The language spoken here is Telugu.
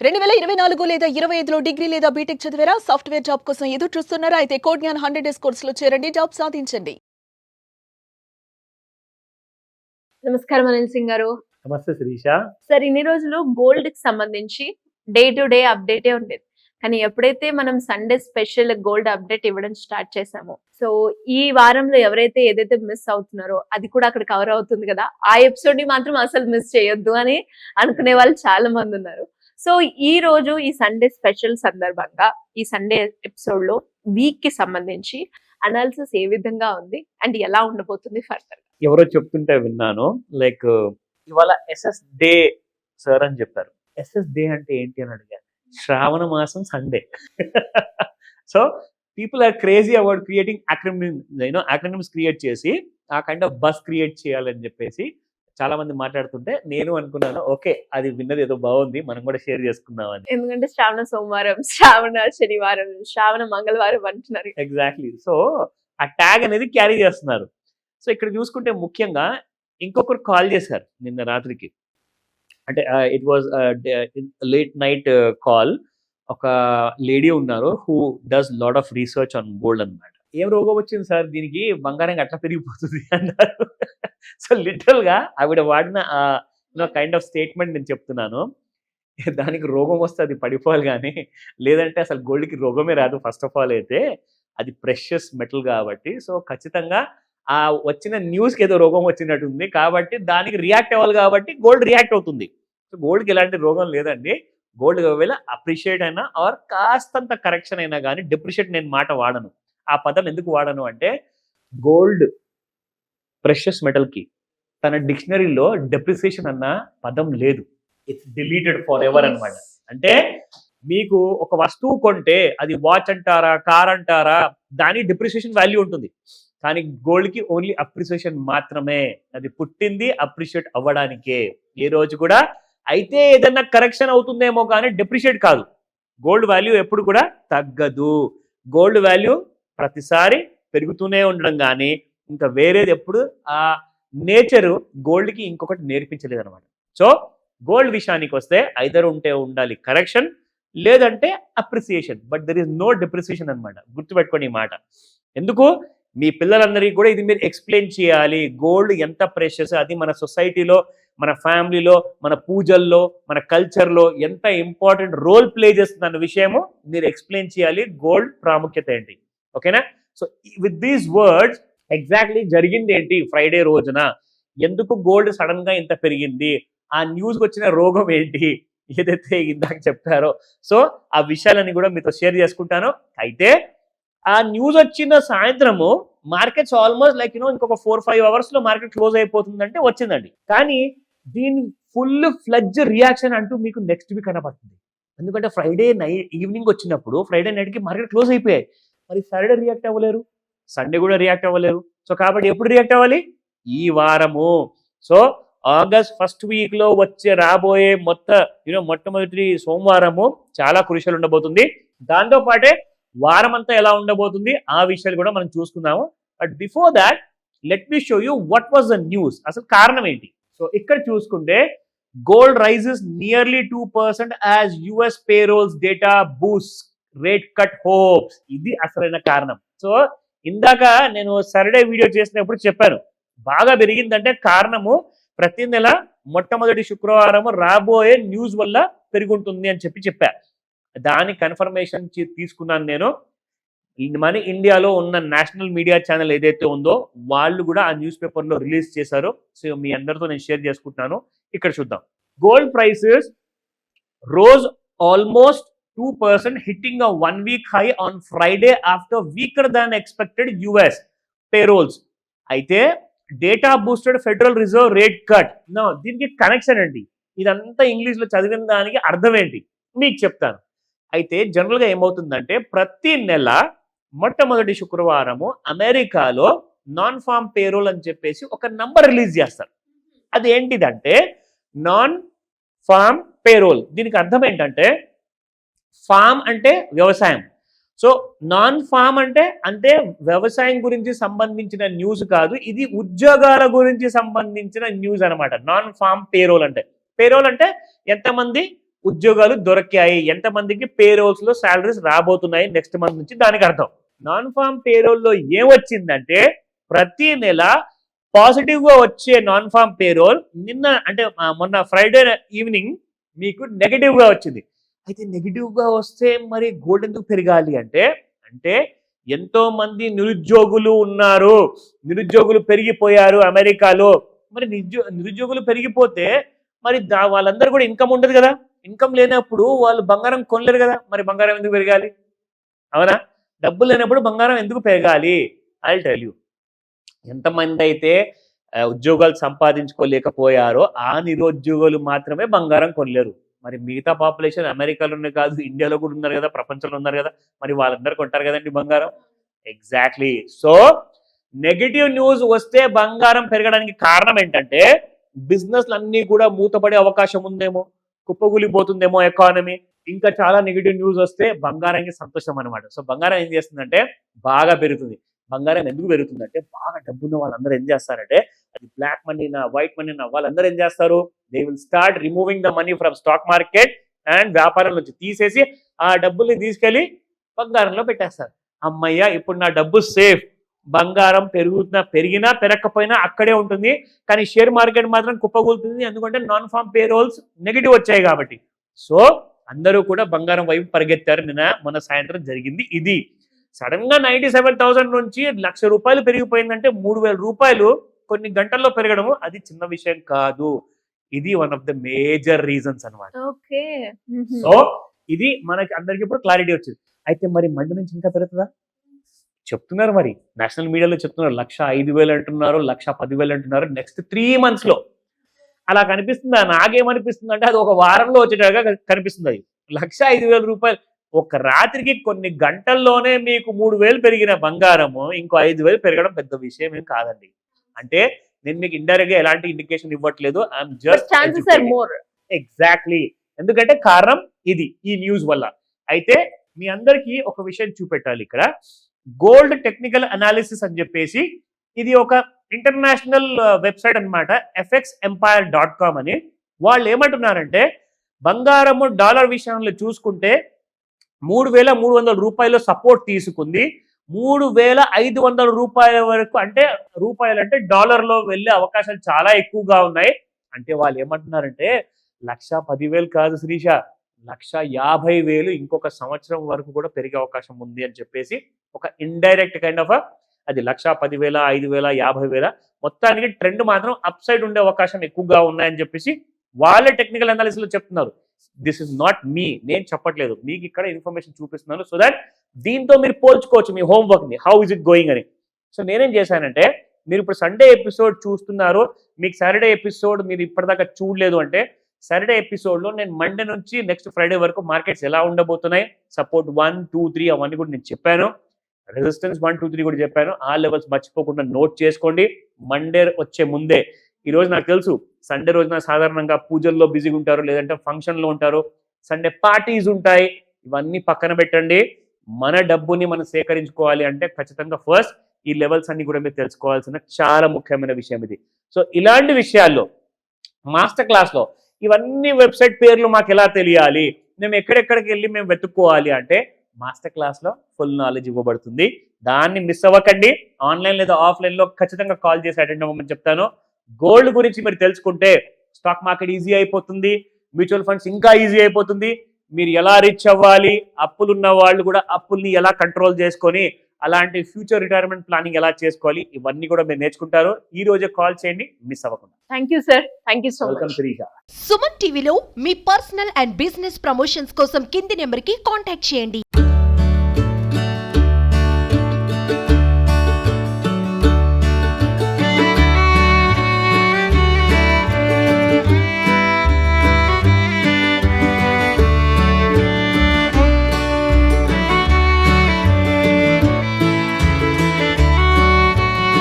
2024 లేదా 25లో డిగ్రీ లేదా బీటెక్ చదివారా? సాఫ్ట్‌వేర్ జాబ్ కోసం ఎదురు చూస్తున్నారా? అయితే కోడ్ జ్ఞాన్ 100 డేస్ కోర్సులో చేరండి. జాబ్ సాధించండి. నమస్కారం అనిల్ సింగ్ గారు. నమస్తే శిరీష. సార్ ఇన్ని రోజులు గోల్డ్‌కి సంబంధించి డే టు డే అప్డేటే ఉండేది. కానీ ఎప్పుడైతే మనం సండే స్పెషల్ గోల్డ్ అప్డేట్ ఇవ్వడం స్టార్ట్ చేసామో, సో ఈ వారంలో ఎవరైతే ఏదైతే మిస్ అవుతున్నారో అది కూడా అక్కడ కవర్ అవుతుంది కదా! ఆ ఎపిసోడ్‌ని మాత్రం అసలు మిస్ చేయొద్దు అని అనుకునే వాళ్ళు చాలా మంది ఉన్నారు. సో ఈ రోజు ఈ సండే స్పెషల్ సందర్భంగా ఈ సండే ఎపిసోడ్‌లో వీక్‌కి సంబంధించి అనాలిసిస్ ఏ విధంగా ఉంది అండ్ ఎలా ఉండబోతుంది ఫర్దర్? ఎవరో చెప్తుంటే విన్నాను, లైక్ ఇవాళ ఎస్ఎస్ డే సార్ అని చెప్పారు. ఎస్ఎస్ డే అంటే ఏంటి అని అడిగాను. శ్రావణ మాసం Sunday. So people are crazy about creating acronyms create చేసి ఆ కైండ్ ఆఫ్ బస్ క్రియేట్ చేయాలని చెప్పేసి చాలా మంది మాట్లాడుతుంటే నేను అనుకున్నాను, ఓకే అది విన్నది ఏదో బాగుంది, మనం కూడా షేర్ చేసుకుందామని. ఎందుకంటే శ్రావణ సోమవారం, శ్రావణ శనివారం, శ్రావణ మంగళవారం అంటున్నారు. ఎగ్జాక్ట్లీ. సో ఆ ట్యాగ్ అనేది క్యారీ చేస్తున్నారు. సో ఇక్కడ చూసుకుంటే ముఖ్యంగా ఇంకొకరు కాల్ చేశారు నిన్న రాత్రికి. అంటే it was late night call. ఒక లేడీ ఉన్నారు who does lot of research on gold అన్నమాట. ఏం రోగం వచ్చింది సార్ దీనికి, బంగారం అట్లా పెరిగిపోతుంది అన్నారు. సో లిటరల్ గా ఆవిడ వాడిన కైండ్ ఆఫ్ స్టేట్మెంట్ నేను చెప్తున్నాను. దానికి రోగం వస్తే అది పడిపోవాలి కానీ లేదంటే అసలు గోల్డ్కి రోగమే రాదు. ఫస్ట్ ఆఫ్ ఆల్ అయితే అది ప్రెషియస్ మెటల్ కాబట్టి, సో ఖచ్చితంగా ఆ వచ్చిన న్యూస్కి ఏదో రోగం వచ్చినట్టుంది కాబట్టి దానికి రియాక్ట్ అవ్వాలి కాబట్టి గోల్డ్ రియాక్ట్ అవుతుంది. సో గోల్డ్కి ఎలాంటి రోగం లేదండి. గోల్డ్ ఒకవేళ అప్రిషియేట్ అయినా ఆర్ కాస్తంత కరెక్షన్ అయినా కానీ డిప్రిషియేట్ నేను మాట వాడను. ఆ పదం ఎందుకు వాడను అంటే గోల్డ్ ప్రెషియస్ మెటల్కి తన డిక్షనరీలో డెప్రిసియేషన్ అన్న పదం లేదు. ఇట్స్ డిలీటెడ్ ఫర్ ఎవర్ అనమాట. అంటే మీకు ఒక వస్తువు కొంటే అది వాచ్ అంటారా, కార్ అంటారా, దాని డిప్రిసియేషన్ వాల్యూ ఉంటుంది. కానీ గోల్డ్కి ఓన్లీ అప్రిసియేషన్ మాత్రమే. అది పుట్టింది అప్రిషియేట్ అవ్వడానికే. ఏ రోజు కూడా అయితే ఏదన్నా కరెక్షన్ అవుతుందేమో కానీ డెప్రిషియేట్ కాదు. గోల్డ్ వాల్యూ ఎప్పుడు కూడా తగ్గదు. గోల్డ్ వాల్యూ ప్రతిసారి పెరుగుతూనే ఉండడం కానీ ఇంకా వేరేది ఎప్పుడు ఆ నేచరు గోల్డ్కి ఇంకొకటి నేర్పించలేదు అనమాట. సో గోల్డ్ విషయానికి వస్తే ఐదర్ ఉంటే ఉండాలి కరెక్షన్, లేదంటే appreciation, but there is no depreciation అనమాట. గుర్తుపెట్టుకోండి ఈ మాట. ఎందుకు మీ పిల్లలందరికీ కూడా ఇది మీరు ఎక్స్ప్లెయిన్ చేయాలి. గోల్డ్ ఎంత ప్రెషియస్, అది మన సొసైటీలో, మన ఫ్యామిలీలో, మన పూజల్లో, మన కల్చర్లో ఎంత ఇంపార్టెంట్ రోల్ ప్లే చేస్తుంది అన్న విషయము మీరు ఎక్స్ప్లెయిన్ చేయాలి. గోల్డ్ ప్రాముఖ్యత ఏంటి, ఓకేనా? So with these words exactly జరిగింది ఏంటి ఫ్రైడే రోజున, ఎందుకు గోల్డ్ సడన్ గా ఇంత పెరిగింది, ఆ న్యూస్కి వచ్చిన రోగం ఏంటి, ఏదైతే ఇందాక చెప్పారో, సో ఆ విషయాలన్నీ కూడా మీతో షేర్ చేసుకుంటాను. అయితే ఆ న్యూస్ వచ్చిన సాయంత్రము మార్కెట్స్ ఆల్మోస్ట్ లైక్ ఇంకొక 4-5 అవర్స్ లో మార్కెట్ క్లోజ్ అయిపోతుందంటే వచ్చిందండి. కానీ దీని ఫుల్ ఫ్లడ్జ్ రియాక్షన్ అంటూ మీకు నెక్స్ట్ వీక్ కనపడుతుంది. ఎందుకంటే ఫ్రైడే ఈవినింగ్ వచ్చినప్పుడు ఫ్రైడే నైట్కి మార్కెట్ క్లోజ్ అయిపోయాయి. మరి సాటర్డే రియాక్ట్ అవ్వలేరు, సండే కూడా రియాక్ట్ అవ్వలేరు. సో కాబట్టి ఎప్పుడు రియాక్ట్ అవ్వాలి? ఈ వారము. సో ఆగస్ట్ ఫస్ట్ వీక్ లో రాబోయే మొట్టమొదటి సోమవారము చాలా క్రూషియల్ ఉండబోతుంది. దాంతో పాటే వారం అంతా ఎలా ఉండబోతుంది ఆ విషయాలు కూడా మనం చూసుకుందాము. But before that let me show you what was the news. అసలు కారణం ఏంటి? సో ఇక్కడ చూసుకుంటే gold rises nearly 2% as US payrolls data boost rate cut hopes. ఇది అసలైన కారణం. సో ఇందాక నేను సాటర్డే వీడియో చేసినప్పుడు చెప్పాను, బాగా పెరిగిందంటే కారణము ప్రతి నెల మొట్టమొదటి శుక్రవారం రాబోయే న్యూస్ వల్ల పెరుగుంటుంది అని చెప్పా. దాని కన్ఫర్మేషన్ తీసుకున్నాను నేను. మన ఇండియాలో ఉన్న నేషనల్ మీడియా ఛానల్ ఏదైతే ఉందో వాళ్ళు కూడా ఆ న్యూస్ పేపర్లో రిలీజ్ చేశారు. సో మీ అందరితో నేను షేర్ చేసుకుంటున్నాను. ఇక్కడ చూద్దాం. Gold prices rose almost 2%, hitting a 1-week high on Friday after weaker than expected US payrolls. అయితే data boosted federal reserve rate cut. దీనికి కనెక్షన్ అండి. ఇదంతా ఇంగ్లీష్లో చదివిన దానికి అర్థం ఏంటి మీకు చెప్తాను. అయితే జనరల్గా ఏమవుతుందంటే ప్రతి నెల మొట్టమొదటి శుక్రవారము అమెరికాలో నాన్ ఫార్మ్ పేరోల్ అని చెప్పేసి ఒక నంబర్ రిలీజ్ చేస్తారు. అది ఏంటిదంటే నాన్ ఫార్మ్ పేరోల్. దీనికి అర్థం ఏంటంటే ఫామ్ అంటే వ్యవసాయం. సో నాన్ ఫామ్ అంటే వ్యవసాయం గురించి సంబంధించిన న్యూస్ కాదు, ఇది ఉద్యోగాల గురించి సంబంధించిన న్యూస్ అనమాట. నాన్ ఫామ్ పేరోల్ అంటే ఎంతమంది ఉద్యోగాలు దొరికాయి, ఎంతమందికి పేరోల్స్ లో శాలరీస్ రాబోతున్నాయి నెక్స్ట్ మంత్ నుంచి, దానికి అర్థం. నాన్ ఫామ్ పేరోల్ లో ఏమొచ్చిందంటే ప్రతి నెల పాజిటివ్ గా వచ్చే నాన్ ఫామ్ పేరోల్ నిన్న అంటే మొన్న ఫ్రైడే ఈవినింగ్ మీకు నెగటివ్ గా వచ్చింది. అయితే నెగిటివ్ గా వస్తే మరి గోల్డ్ ఎందుకు పెరగాలి అంటే ఎంతో మంది నిరుద్యోగులు ఉన్నారు, నిరుద్యోగులు పెరిగిపోయారు అమెరికాలో. మరి నిరుద్యోగులు పెరిగిపోతే మరి వాళ్ళందరూ కూడా ఇన్కమ్ ఉండదు కదా, ఇన్కమ్ లేనప్పుడు వాళ్ళు బంగారం కొనలేరు కదా, మరి బంగారం ఎందుకు పెరగాలి? అవునా? డబ్బులు లేనప్పుడు బంగారం ఎందుకు పెరగాలి? I will tell you. ఎంతమంది అయితే ఉద్యోగాలు సంపాదించుకోలేకపోయారో ఆ నిరుద్యోగులు మాత్రమే బంగారం కొనలేరు. మరి మిగతా పాపులేషన్ అమెరికాలోనే కాదు, ఇండియాలో కూడా ఉన్నారు కదా, ప్రపంచంలో ఉన్నారు కదా, మరి వాళ్ళందరూ కొంటారు కదండి బంగారం. ఎగ్జాక్ట్లీ. సో నెగిటివ్ న్యూస్ వస్తే బంగారం పెరగడానికి కారణం ఏంటంటే బిజినెస్లు అన్ని కూడా మూతపడే అవకాశం ఉందేమో, కుప్పగూలిపోతుందేమో ఎకానమీ. ఇంకా చాలా నెగిటివ్ న్యూస్ వస్తే బంగారానికి సంతోషం అనమాట. సో బంగారం ఏం చేస్తుందంటే బాగా పెరుగుతుంది. బంగారం ఎందుకు పెరుగుతుందంటే బాగా డబ్బున్న వాళ్ళందరూ ఏం చేస్తారంటే అది బ్లాక్ మనీనా వైట్ మనీనా వాళ్ళందరూ ఏం చేస్తారు, they will start removing the money from stock market and వ్యాపారం నుంచి తీసేసి ఆ డబ్బుల్ని తీసుకెళ్లి బంగారంలో పెట్టేస్తారు. అమ్మయ్య, ఇప్పుడు నా డబ్బు సేఫ్. బంగారం పెరిగినా పెరగకపోయినా అక్కడే ఉంటుంది, కానీ షేర్ మార్కెట్ మాత్రం కుప్పగూలుతుంది, ఎందుకంటే నాన్ ఫామ్ పేరోల్స్ నెగిటివ్ వచ్చాయి కాబట్టి. సో అందరూ కూడా బంగారం వైపు పరిగెత్తారు. మొన్న సాయంత్రం జరిగింది ఇది. సడన్ గా 97,000 నుంచి ₹1,00,000 పెరిగిపోయిందంటే 3,000 రూపాయలు కొన్ని గంటల్లో పెరగడము అది చిన్న విషయం కాదు. ఇది one of the major reasons అనమాట. ఓకే. సో ఇది మనకి అందరికి ఇప్పుడు క్లారిటీ వచ్చింది. అయితే మరి మండి నుంచి ఇంకా పెరుగుతుందా చెప్తున్నారు, మరి నేషనల్ మీడియాలో చెప్తున్నారు 1,05,000 అంటున్నారు, 1,10,000 అంటున్నారు నెక్స్ట్ 3 months లో. అలా కనిపిస్తుందా? నాకేమనిపిస్తుంది అంటే అది ఒక వారంలో వచ్చేటట్టుగా కనిపిస్తుంది. అది 1,05,000 రూపాయలు ఒక రాత్రికి కొన్ని గంటల్లోనే మీకు 3,000 పెరిగిన బంగారము ఇంకో 5,000 పెరగడం పెద్ద విషయం ఏం కాదండి. అంటే నేను మీకు ఇండైరెక్ట్ గా ఎలాంటి ఇండికేషన్ ఇవ్వట్లేదు, ఐఎమ్ జస్ట్ ఎగ్జాక్ట్లీ. ఎందుకంటే కారణం ఇది, ఈ న్యూస్ వల్ల. అయితే మీ అందరికీ ఒక విషయం చూపెట్టాలి ఇక్కడ. గోల్డ్ టెక్నికల్ అనాలిసిస్ అని చెప్పేసి ఇది ఒక ఇంటర్నేషనల్ వెబ్సైట్ అన్నమాట, fxempire.com అని. వాళ్ళు ఏమంటున్నారంటే బంగారము డాలర్ విషయంలో చూసుకుంటే 3,300 రూపాయలు సపోర్ట్ తీసుకుంది, 3,500 రూపాయల వరకు, అంటే రూపాయలు అంటే డాలర్లో వెళ్ళే అవకాశాలు చాలా ఎక్కువగా ఉన్నాయి. అంటే వాళ్ళు ఏమంటున్నారంటే 1,10,000 కాదు శ్రీష, 1,50,000 ఇంకొక సంవత్సరం వరకు కూడా పెరిగే అవకాశం ఉంది అని చెప్పేసి ఒక ఇండైరెక్ట్ కైండ్ ఆఫ్ అది 1,10,000, 5,000, 50,000 మొత్తానికి ట్రెండ్ మాత్రం అప్ సైడ్ ఉండే అవకాశం ఎక్కువగా ఉన్నాయని చెప్పేసి వాళ్ళే టెక్నికల్ అనాలిసిస్ లో చెప్తున్నారు. దిస్ ఇస్ నాట్ మీ, నేను చెప్పట్లేదు, మీకు ఇక్కడ ఇన్ఫర్మేషన్ చూపిస్తున్నాను సో దట్ దీంతో మీరు పోల్చుకోవచ్చు మీ హోంవర్క్ ని, హౌ ఇస్ ఇట్ గోయింగ్ అని. సో నేనేం చేశానంటే మీరు ఇప్పుడు సండే ఎపిసోడ్ చూస్తున్నారు, మీకు సాటర్డే ఎపిసోడ్ మీరు ఇప్పటిదాకా చూడలేదు అంటే సాటర్డే ఎపిసోడ్ లో నేను మండే నుంచి నెక్స్ట్ ఫ్రైడే వరకు మార్కెట్స్ ఎలా ఉండబోతున్నాయి, సపోర్ట్ 1, 2, 3 అవన్నీ కూడా నేను చెప్పాను, రెసిస్టెన్స్ 1, 2, 3 కూడా చెప్పాను. ఆ లెవెల్స్ మర్చిపోకుండా నోట్ చేసుకోండి. మండే వచ్చే ముందే, ఈ రోజు నాకు తెలుసు సండే రోజున సాధారణంగా పూజల్లో బిజీగా ఉంటారు, లేదంటే ఫంక్షన్ లో ఉంటారు, సండే పార్టీస్ ఉంటాయి, ఇవన్నీ పక్కన పెట్టండి. మన డబ్బుని మనం సేకరించుకోవాలి అంటే ఖచ్చితంగా ఫస్ట్ ఈ లెవెల్స్ అన్ని కూడా మీరు తెలుసుకోవాల్సిన చాలా ముఖ్యమైన విషయం ఇది. సో ఇలాంటి విషయాల్లో మాస్టర్ క్లాస్ లో ఇవన్నీ వెబ్సైట్ పేర్లు మాకు ఎలా తెలియాలి, మేము ఎక్కడెక్కడికి వెళ్ళి మేము వెతుక్కోవాలి అంటే మాస్టర్ క్లాస్ లో ఫుల్ నాలెడ్జ్ ఇవ్వబడుతుంది. దాన్ని మిస్ అవ్వకండి. ఆన్లైన్ లేదా ఆఫ్లైన్ లో ఖచ్చితంగా కాల్ చేసి అటెండ్ అవ్వమని చెప్తాను. గోల్డ్ గురించి మీరు తెలుసుకుంటే స్టాక్ మార్కెట్ ఈజీ అయిపోతుంది, మ్యూచువల్ ఫండ్స్ ఇంకా ఈజీ అయిపోతుంది. మీరు ఎలా రిచ్ అవ్వాలి, అప్పులు ఉన్న వాళ్ళు కూడా అప్పుల్ని ఎలా కంట్రోల్ చేసుకొని అలాంటి ఫ్యూచర్ రిటైర్మెంట్ ప్లానింగ్ ఎలా చేసుకోవాలి, ఇవన్నీ కూడా మీరు నేర్చుకుంటారు. ఈ రోజే కాల్ చేయండి, మిస్ అవ్వకుండా. Thank you sir, thank you so much. Welcome Srisha. Suman టీవీలో మీ పర్సనల్ అండ్ బిజినెస్ ప్రమోషన్స్ కోసం కింది నెంబర్కి కాంటాక్ట్ చేయండి.